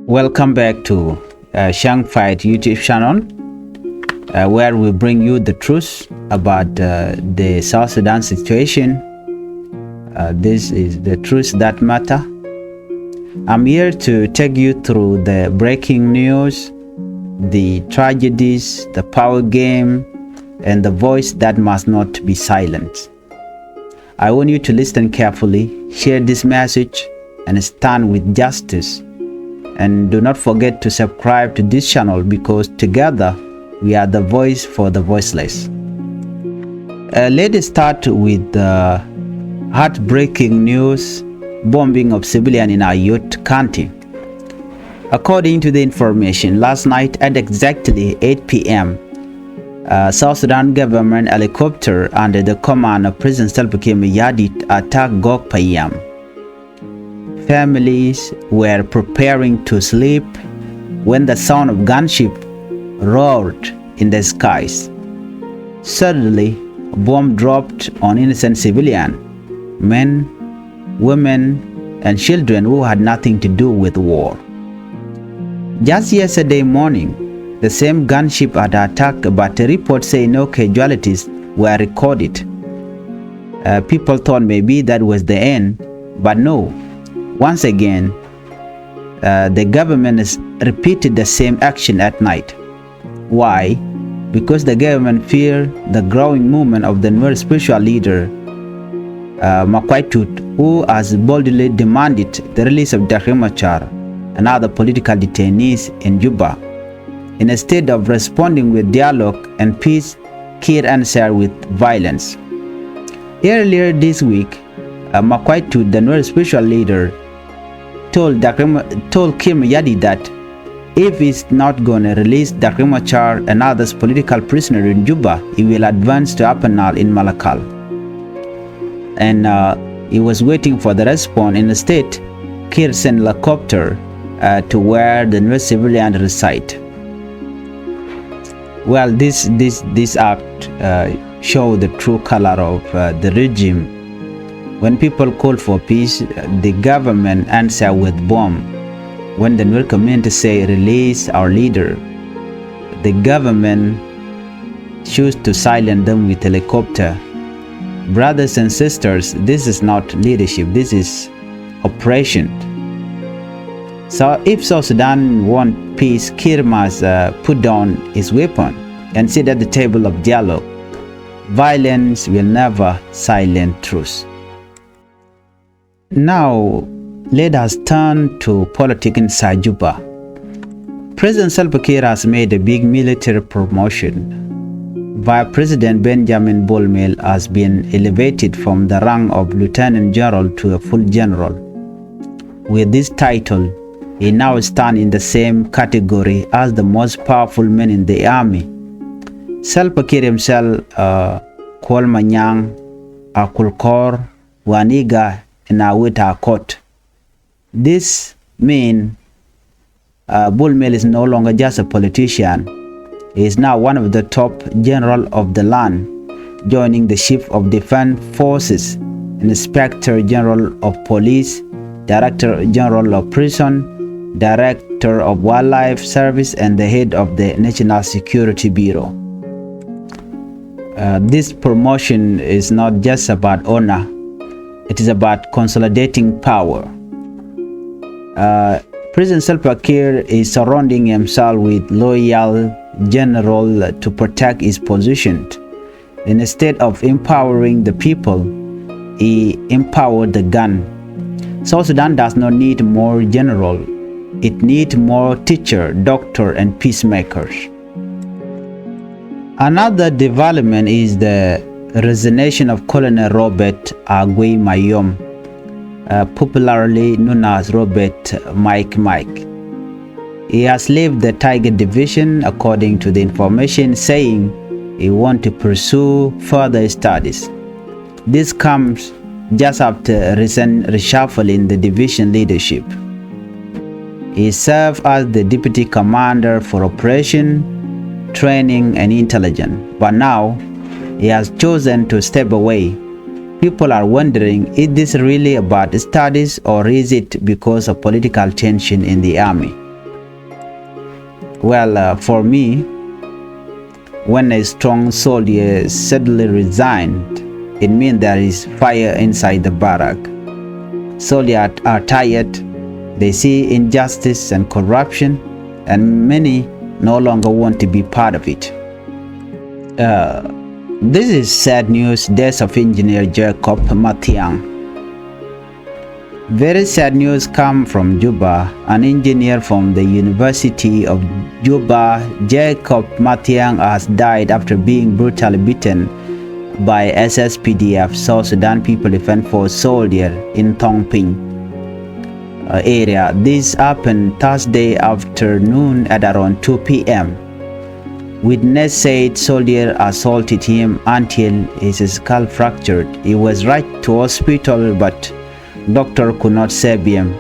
Welcome back to Changfied YouTube channel, where we bring you the truth about the South Sudan situation. This is the truth that matter. I'm here to take you through the breaking news, the tragedies, the power game, and the voice that must not be silenced. I want you to listen carefully, share this message, and stand with justice. And do not forget to subscribe to this channel, because together we are the voice for the voiceless. Let us start with the heartbreaking news: bombing of civilians in Ayut County. According to the information, last night at exactly 8 p.m., South Sudan government helicopter under the command of President Salva Kiir attacked Gok Payam. Families were preparing to sleep when the sound of gunship roared in the skies. Suddenly, a bomb dropped on innocent civilians, men, women, and children who had nothing to do with war. Just yesterday morning, the same gunship had attacked, but a report saying no casualties were recorded. People thought maybe that was the end, but no. Once again, the government has repeated the same action at night. Why? Because the government feared the growing movement of the new spiritual leader, Makwaitu, who has boldly demanded the release of Dr. Machar and other political detainees in Juba. Instead of responding with dialogue and peace, Kiir answered with violence. Earlier this week, Makwaitu, the new spiritual leader, told Kiir that if he's not going to release Dr. Machar and others political prisoners in Juba, he will advance to Apanal in Malakal. And he was waiting for the response. Instead, Kiir sent a helicopter to where the new civilians reside. Well, this act show the true color of the regime. When people call for peace, the government answer with bomb. When the Nuer community say release our leader, the government choose to silence them with helicopter. Brothers and sisters, this is not leadership, this is oppression. So if South Sudan want peace, Kiir must put down his weapon and sit at the table of dialogue. Violence will never silence truth. Now, let us turn to politics inside Juba. President Salva Kiir has made a big military promotion. Vice President Benjamin Bolmel has been elevated from the rank of Lieutenant General to a full general. With this title, he now stands in the same category as the most powerful men in the army. Salva Kiir himself, Kwalmanyang, Akulkor, Waniga, and Awita Court. This means Bolmel is no longer just a politician. He is now one of the top generals of the land, joining the Chief of Defense Forces, Inspector General of Police, Director General of Prison, Director of Wildlife Service, and the head of the National Security Bureau. This promotion is not just about honor. It is about consolidating power. President Salva Kiir is surrounding himself with loyal generals to protect his position. Instead of empowering the people, he empowered the gun. South Sudan does not need more generals. It needs more teachers, doctors, and peacemakers. Another development is the resignation of Colonel Robert Agui Mayom, popularly known as Robert Mike. He has left the Tiger Division, according to the information, saying he wants to pursue further studies. This comes just after recent reshuffle in the division leadership. He served as the deputy commander for operation, training, and intelligence, but now he has chosen to step away. People are wondering, is this really about studies, or is it because of political tension in the army? For me, when a strong soldier suddenly resigned, it means there is fire inside the barrack. Soldiers are tired, they see injustice and corruption, and many no longer want to be part of it. This is sad news, death of engineer Jacob Matiang. Very sad news come from Juba. An engineer from the University of Juba, Jacob Matiang, has died after being brutally beaten by SSPDF, South Sudan People Defense Force soldier in Tongping area. This happened Thursday afternoon at around 2 p.m. Witness said soldier assaulted him until his skull fractured. He was rushed to hospital, but doctor could not save him.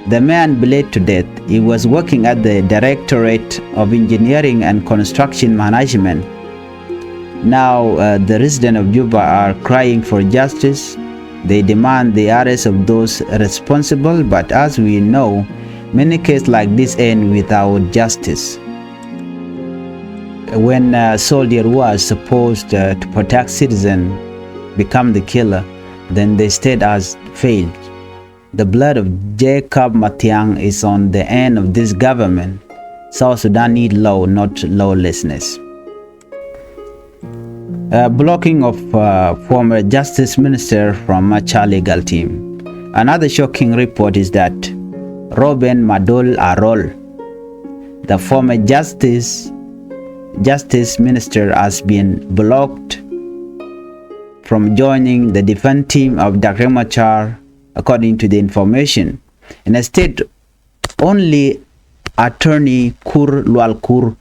The man bled to death. He was working at the Directorate of Engineering and Construction Management. Now the residents of Juba are crying for justice. They demand the arrest of those responsible, but as we know, many cases like this end without justice. When a soldier who was supposed to protect citizens become the killer, then the state has failed. The blood of Jacob Matiang is on the end of this government. South Sudan need law, not lawlessness. Blocking of former Justice Minister from Macha legal team. Another shocking report is that Robin Madol Arol, the former Justice Minister, has been blocked from joining the defense team of Dr. Machar, according to the information. Instead, only attorney Kur Lualkur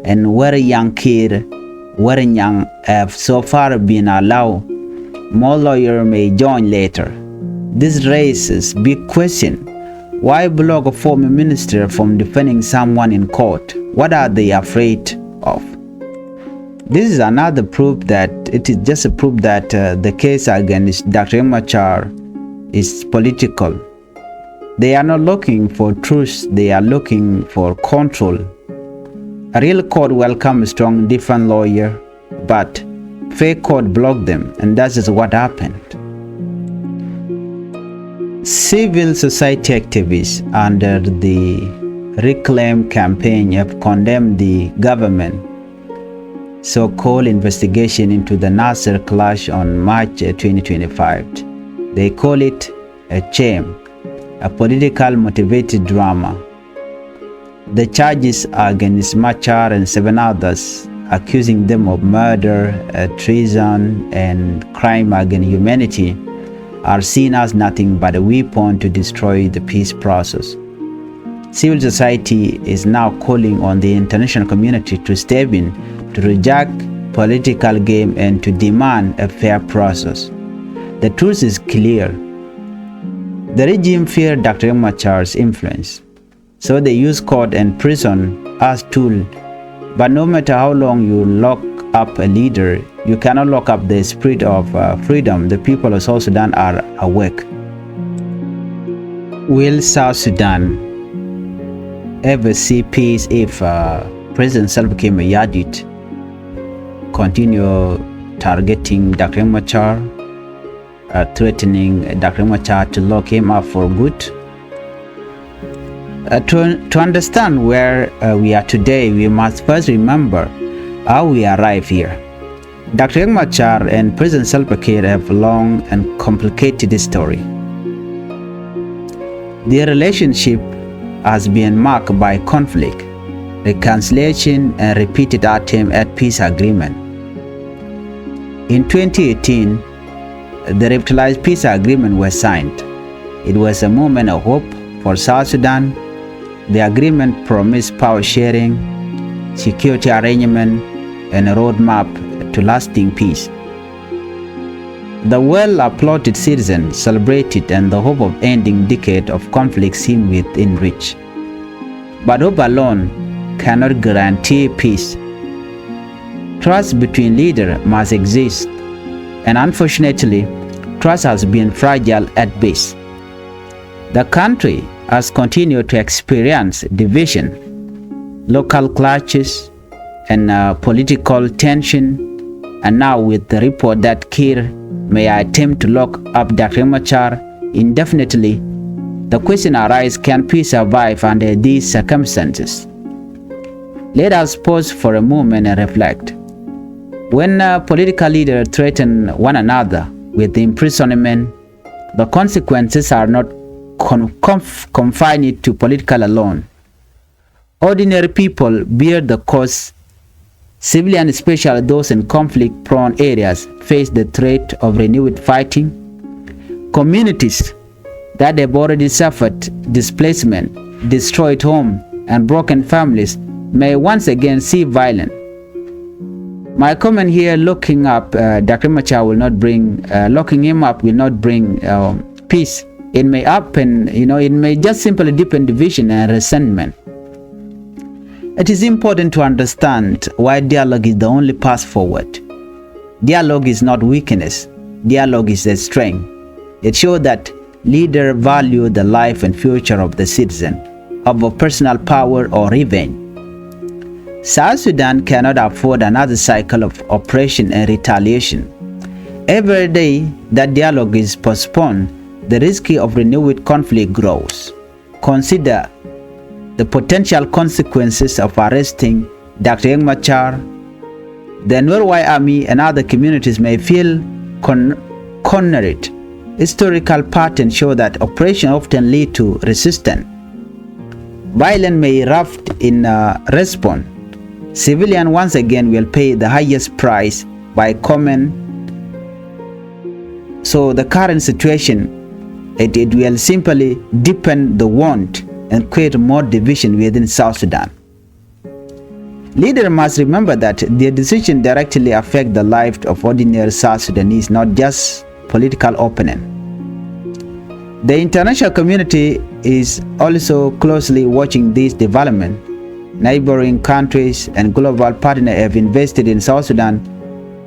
and Weriyankir Werinyang have so far been allowed. More lawyers may join later. This raises big question. Why block a former minister from defending someone in court? What are they afraid of? This is another proof that it is just a proof that the case against Dr. Machar is political. They are not looking for truth, they are looking for control. A real court welcomes a strong different lawyer, but fake court blocked them, and that is what happened. Civil society activists under the Reclaim campaign have condemned the government so-called investigation into the Nasser clash on March 2025. They call it a shame, a political motivated drama. The charges are against Machar and 7 others, accusing them of murder, treason, and crime against humanity, are seen as nothing but a weapon to destroy the peace process. Civil society is now calling on the international community to step in, to reject political game, and to demand a fair process. The truth is clear. The regime feared Dr. Machar's influence, so they use court and prison as tool. But no matter how long you lock up a leader, you cannot lock up the spirit of freedom. The people of South Sudan are awake. Will South Sudan ever see peace if President Salva Kiir Mayardit continue targeting Dr. Machar, threatening Dr. Machar to lock him up for good? To understand where we are today, we must first remember how we arrived here. Dr. Machar and President Salva Kiir have a long and complicated history. Their relationship has been marked by conflict, reconciliation, and repeated attempts at peace agreement. In 2018, the revitalized peace agreement was signed. It was a moment of hope for South Sudan. The agreement promised power sharing, security arrangement, and a roadmap to lasting peace. The well-applauded citizens celebrated, and the hope of ending decade of conflict seemed within reach. But hope alone cannot guarantee peace. Trust between leaders must exist, and unfortunately, trust has been fragile at best. The country has continued to experience division. local clashes and political tension, and now with the report that Kir may attempt to lock up Dr. Machar indefinitely, the question arises, can peace survive under these circumstances? Let us pause for a moment and reflect. When political leaders threaten one another with imprisonment, the consequences are not confined to political alone. Ordinary people bear the cost. Civilians, especially those in conflict-prone areas, face the threat of renewed fighting. Communities that have already suffered displacement, destroyed homes, and broken families may once again see violence. My comment here: locking up Dr. Machar will not bring, locking him up will not bring peace. It may happen, it may just simply deepen division and resentment. It is important to understand why dialogue is the only path forward. Dialogue is not weakness. Dialogue is a strength. It shows that leaders value the life and future of the citizen over personal power or revenge. South Sudan cannot afford another cycle of oppression and retaliation. Every day that dialogue is postponed, the risk of renewed conflict grows. Consider the potential consequences of arresting Dr. Machar. The Norway Army and other communities may feel cornered. Historical patterns show that operations often lead to resistance. Violence may erupt in response. Civilians once again will pay the highest price by common. So the current situation, it will simply deepen the wound and create more division within South Sudan. Leaders must remember that their decisions directly affect the life of ordinary South Sudanese, not just political opponents. The international community is also closely watching this development. Neighboring countries and global partners have invested in South Sudan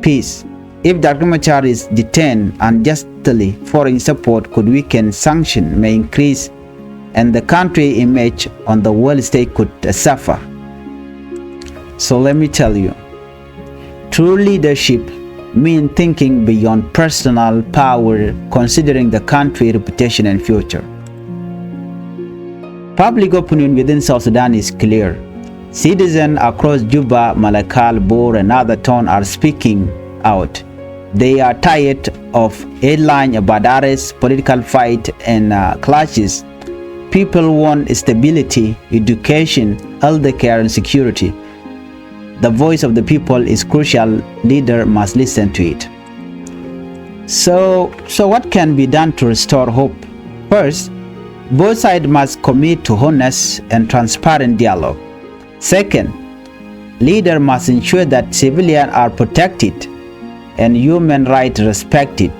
peace. If Dr. Machar is detained unjustly, foreign support could weaken, sanctions may increase, and the country image on the world stage could suffer. So let me tell you, true leadership means thinking beyond personal power, considering the country's reputation and future. Public opinion within South Sudan is clear. Citizens across Juba, Malakal, Bor, and other towns are speaking out. They are tired of headlines about arrests, political fight, and clashes. People want stability, education, healthcare, and security. The voice of the people is crucial. Leaders must listen to it. So what can be done to restore hope? First, both sides must commit to honest and transparent dialogue. Second, leaders must ensure that civilians are protected and human rights respected.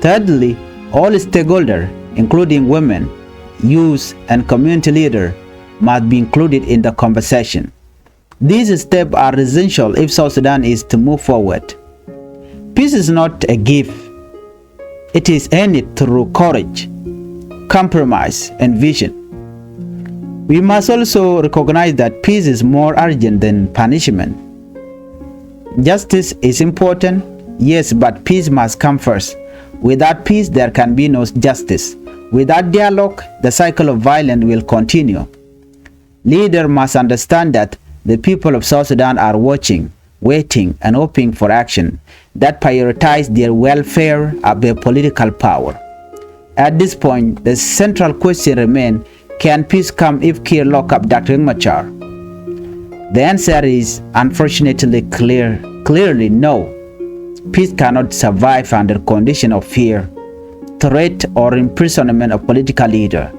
Thirdly, all stakeholders, including women, youth, and community leaders, must be included in the conversation. These steps are essential if South Sudan is to move forward. Peace is not a gift. It is earned through courage, compromise, and vision. We must also recognize that peace is more urgent than punishment. Justice is important, yes, but peace must come first. Without peace, there can be no justice. Without dialogue, the cycle of violence will continue. Leaders must understand that the people of South Sudan are watching, waiting, and hoping for action that prioritize their welfare above political power. At this point, the central question remains, can peace come if Kir lock up Dr. Machar? The answer is unfortunately clearly no. Peace cannot survive under condition of fear, threat, or imprisonment of political leaders.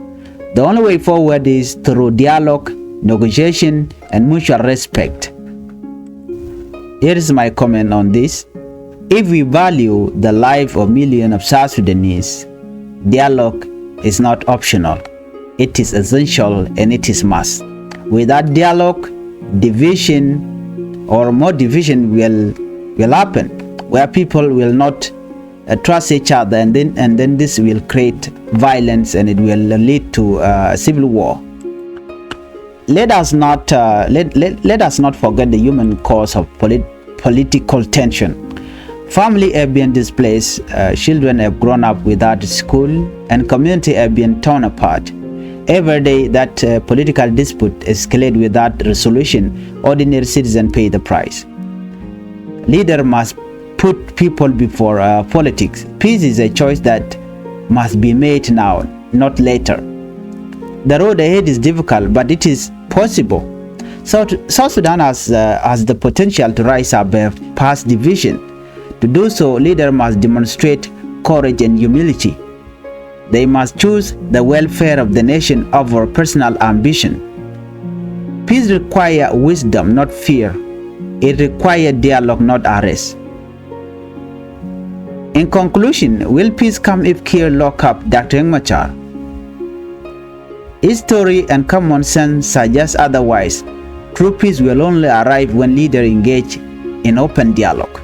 The only way forward is through dialogue, negotiation, and mutual respect. Here is my comment on this. If we value the life of millions of South Sudanese, dialogue is not optional. It is essential and it is must. Without dialogue, division or more division will happen, where people will not trust each other, and then this will create violence and it will lead to civil war. let us not forget the human cause of political tension. Family have been displaced, children have grown up without school, and community have been torn apart. Every day that political dispute escalate without resolution, ordinary citizens pay the price. Leader must put people before politics. Peace is a choice that must be made now, not later. The road ahead is difficult, but it is possible. South Sudan has the potential to rise above past division. To do so, leaders must demonstrate courage and humility. They must choose the welfare of the nation over personal ambition. Peace requires wisdom, not fear. It requires dialogue, not arrest. In conclusion, will peace come if Kiir lock up Dr. Machar? History and common sense suggest otherwise. True peace will only arrive when leaders engage in open dialogue,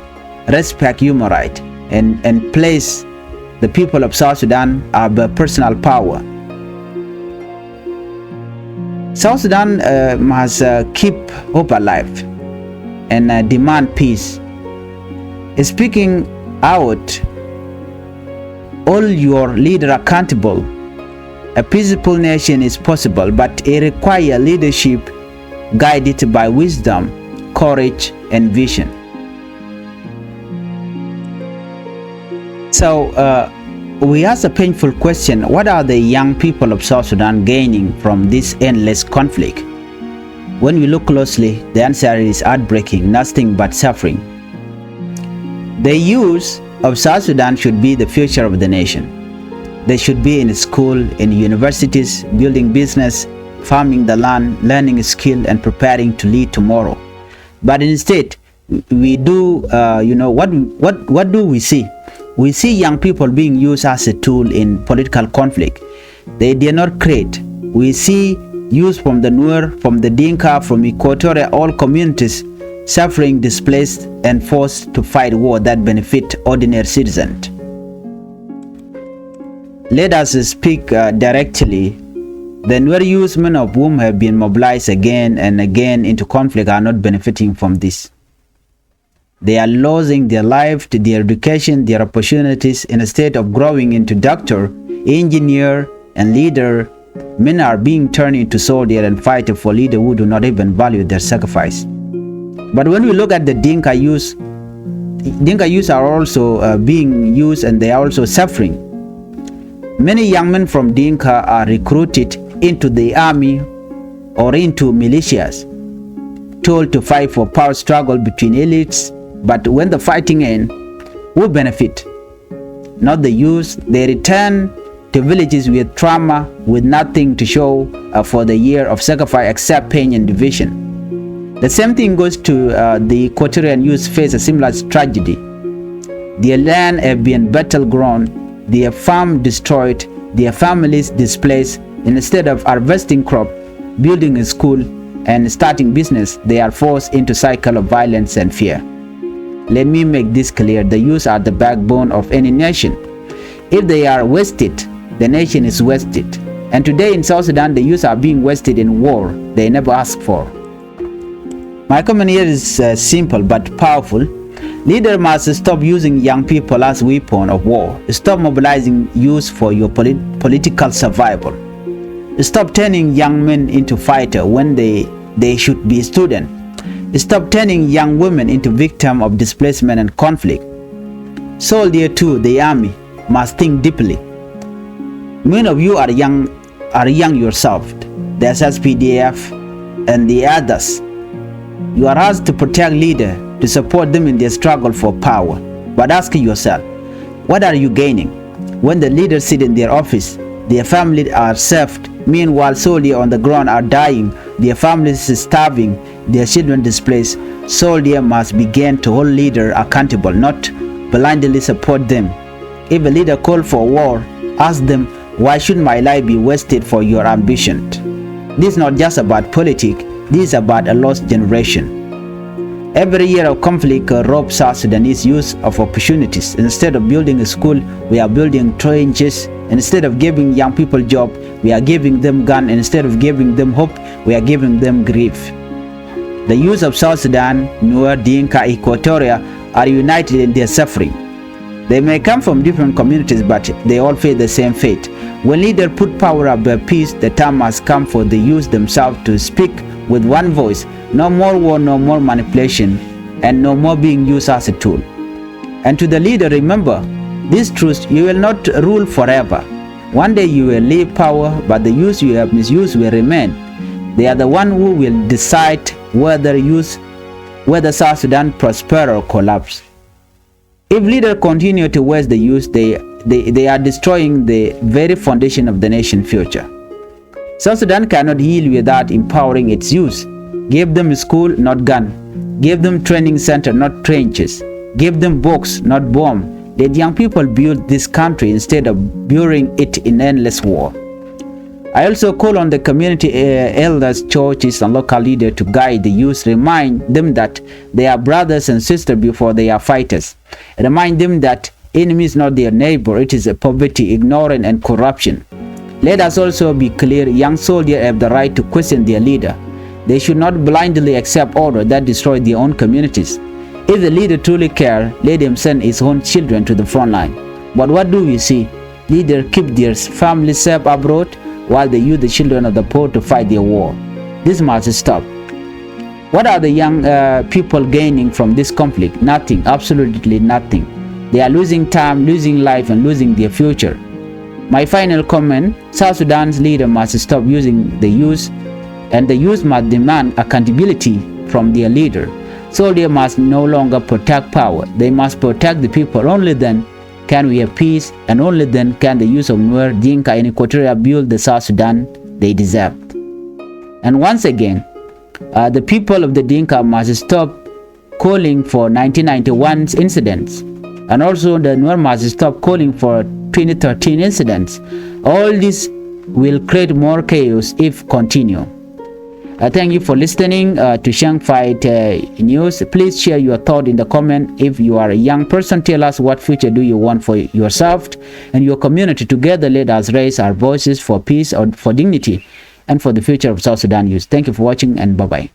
respect human rights, and place the people of South Sudan above personal power. South Sudan must keep hope alive and demand peace. Speaking out, all your leaders accountable. A peaceful nation is possible, but it requires leadership guided by wisdom, courage, and vision. So we ask a painful question: what are the young people of South Sudan gaining from this endless conflict? When we look closely, the answer is heartbreaking, nothing but suffering. The youth of South Sudan should be the future of the nation. They should be in school, in universities, building business, farming the land, learning skill, and preparing to lead tomorrow. But instead, we do, what do we see? We see young people being used as a tool in political conflict. They did not create. We see youth from the Nuer, from the Dinka, from Equatorial, all communities suffering, displaced, and forced to fight war that benefit ordinary citizens. Let us speak directly. The Nuer youth, many of whom have been mobilized again and again into conflict, are not benefiting from this. They are losing their life, their education, their opportunities. Instead of growing into doctor, engineer, and leader, men are being turned into soldier and fighter for leaders who do not even value their sacrifice. But when we look at the Dinka youth are also being used, and they are also suffering. Many young men from Dinka are recruited into the army or into militias, told to fight for power struggle between elites. But when the fighting ends, who benefit? Not the youth. They return to villages with trauma, with nothing to show for the year of sacrifice except pain and division. The same thing goes to the Equatorian youth face a similar tragedy. Their land have been battleground, their farm destroyed, their families displaced. Instead of harvesting crop, building a school, and starting business, they are forced into a cycle of violence and fear. Let me make this clear: the youth are the backbone of any nation. If they are wasted, the nation is wasted. And today in South Sudan, the youth are being wasted in war they never asked for. My comment here is simple but powerful. Leaders must stop using young people as weapon of war. Stop mobilizing youth for your political survival. Stop turning young men into fighters when they should be students. Stop turning young women into victims of displacement and conflict. Soldier too, the army, must think deeply. Many of you are young yourself. The SSPDF and the others. You are asked to protect leaders, to support them in their struggle for power. But ask yourself, what are you gaining? When the leaders sit in their office, their families are served. Meanwhile, soldiers on the ground are dying, their families are starving, their children displaced. Soldiers must begin to hold leaders accountable, not blindly support them. If a leader calls for war, ask them, why should my life be wasted for your ambition? This is not just about politics, this is about a lost generation. Every year of conflict robs South Sudanese youth of opportunities. Instead of building a school, we are building trenches. Instead of giving young people jobs, we are giving them guns. Instead of giving them hope, we are giving them grief. The youth of South Sudan, Nuer, Dinka, Equatoria are united in their suffering. They may come from different communities, but they all face the same fate. When leaders put power above peace, the time has come for the youth themselves to speak with one voice. No more war, no more manipulation, and no more being used as a tool. And to the leader, remember this truth: you will not rule forever. One day you will leave power, but the youth you have misused will remain. They are the one who will decide whether South Sudan prosper or collapse. If leaders continue to waste the youth, they are destroying the very foundation of the nation's future. South Sudan cannot heal without empowering its youth. Give them school, not gun. Give them training center, not trenches. Give them books, not bomb. Let young people build this country instead of burying it in endless war. I also call on the community elders, churches, and local leaders to guide the youth. Remind them that they are brothers and sisters before they are fighters. Remind them that enemy is not their neighbor. It is poverty, ignorance, and corruption. Let us also be clear: young soldiers have the right to question their leader. They should not blindly accept orders that destroy their own communities. If the leader truly cares, let him send his own children to the front line. But what do we see? Leaders keep their families safe abroad, while they use the children of the poor to fight their war. This must stop. What are the young people gaining from this conflict? Nothing, absolutely nothing. They are losing time, losing life, and losing their future. My final comment: South Sudan's leader must stop using the youth, and the youth must demand accountability from their leader. Soldiers must no longer protect power. They must protect the people. Only then can we have peace, and only then can the youth of Nuer, Dinka, and Equatoria build the South Sudan they deserve. And once again, the people of the Dinka must stop calling for 1991's incidents, and also the Nuer must stop calling for 2013 incidents. All this will create more chaos if continue. Thank you for listening to Changfied News. Please share your thought in the comment. If you are a young person, tell us what future do you want for yourself and your community. Together, let us raise our voices for peace, or for dignity, and for the future of South Sudan youth. Thank you for watching, and bye-bye.